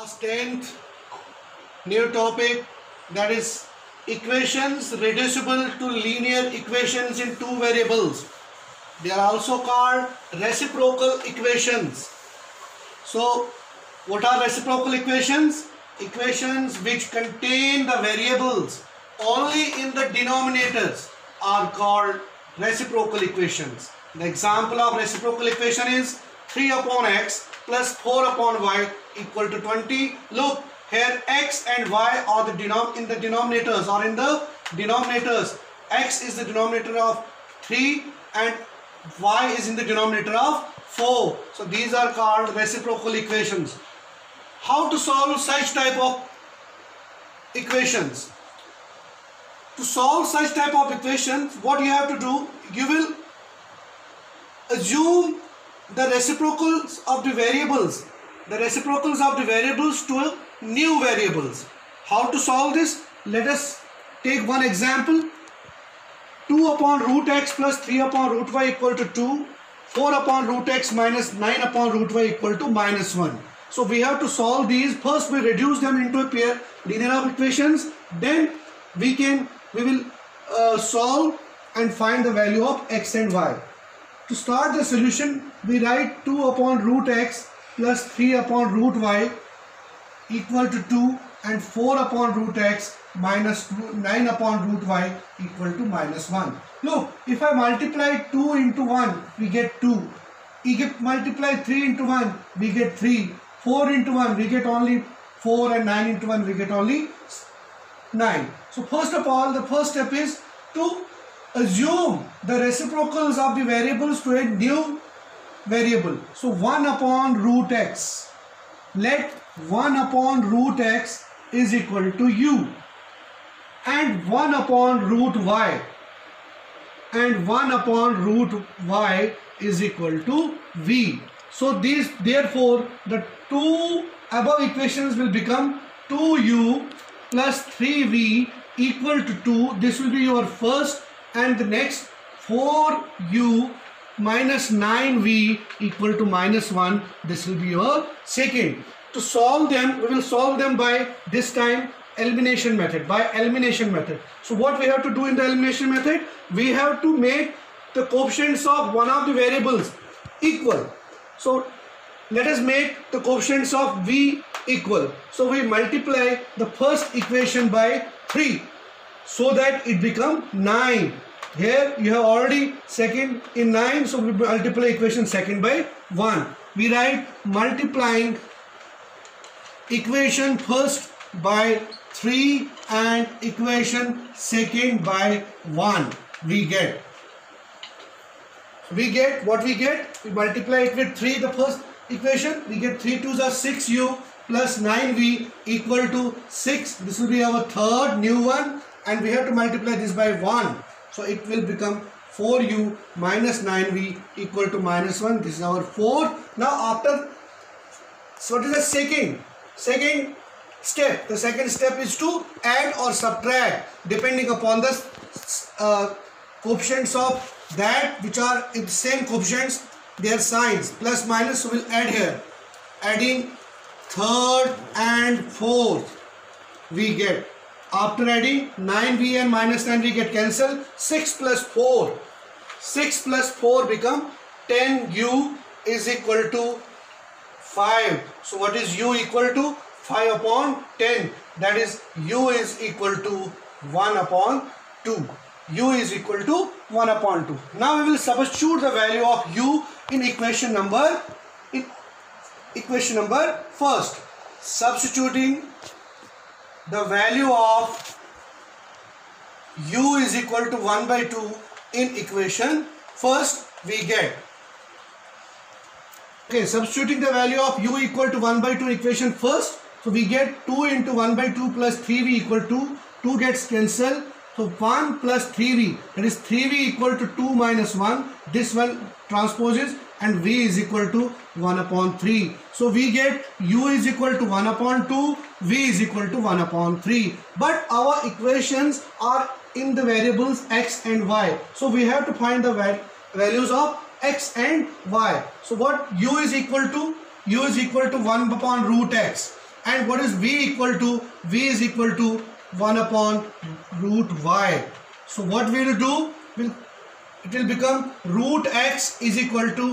Class 10th, new topic, that is equations reducible to linear equations in two variables. They are also called reciprocal equations. So what are reciprocal equations? Equations which contain the variables only in the denominators are called reciprocal equations. The example of reciprocal equation is 3 upon x plus 4 upon y equal to 20. Look, here x and y are in the denominators, or in the denominators. X is the denominator of 3 and y is in the denominator of 4. So these are called reciprocal equations. How to solve such type of equations? To solve such type of equations, what you have to do, you will assume the reciprocals of the variables to new variables. How to solve this? Let us take one example. 2 upon root x plus 3 upon root y equal to 2. 4 upon root x minus 9 upon root y equal to minus 1. So we have to solve these. First we reduce them into a pair linear of equations. Then we will solve and find the value of x and y. To start the solution, we write 2 upon root x plus 3 upon root y equal to 2 and 4 upon root x minus 9 upon root y equal to minus 1. Look, if I multiply 2 into 1, we get 2. If multiply 3 into 1, we get 3. 4 into 1, we get only 4, and 9 into 1, we get only 9. So first of all, the first step is to assume the reciprocals of the variables to a new variable. So 1 upon root x. Let 1 upon root x is equal to u, and 1 upon root y, and 1 upon root y is equal to v. So therefore the two above equations will become 2u plus 3v equal to 2. This will be your first, and the next 4u minus 9v equal to minus 1. This will be your second. To solve them, we will solve them by this time elimination method, So what we have to do in the elimination method? We have to make the coefficients of one of the variables equal. So let us make the coefficients of v equal. So we multiply the first equation by 3 so that it becomes 9. Here you have already second in 9, so we multiply equation second by 1. We write multiplying equation first by 3 and equation second by 1. We get what we get. We multiply it with 3, the first equation. We get 3 2s are 6u plus 9v equal to 6. This will be our third new one, and we have to multiply this by 1. So it will become 4u minus 9v equal to minus 1. This is our fourth. Now after, so what is the second step? The second step is to add or subtract depending upon the coefficients of that which are in the same coefficients, their signs plus minus. So we'll add here. Adding third and fourth, we get, after adding 9v and minus 9 we get cancelled. 6 plus 4 become 10u is equal to 5. So what is u equal to? 5 upon 10. That is u is equal to 1 upon 2. U is equal to 1 upon 2. Now we will substitute the value of u in equation number first. Substituting the value of u is equal to 1 by 2 in equation first, we get, substituting the value of u equal to 1 by 2 in equation first. So we get 2 into 1 by 2 plus 3v equal to 2 gets cancelled. So 1 plus 3v, that is 3v equal to 2 minus 1. This one transposes, and v is equal to 1 upon 3. So we get u is equal to 1 upon 2, v is equal to 1 upon 3. But our equations are in the variables x and y. So we have to find the values of x and y. So what u is equal to? U is equal to 1 upon root x, And what is v equal to? V is equal to 1 upon root y. So what we will do, it will become root x is equal to,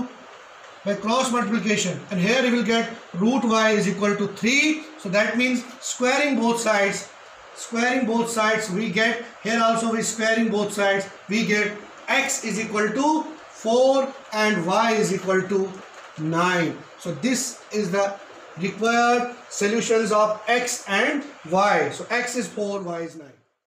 by cross multiplication, and here we will get root y is equal to 3. So that means squaring both sides we get, here also we squaring both sides, we get x is equal to 4 and y is equal to 9. So this is the required solutions of x and y. So x is 4, y is 9.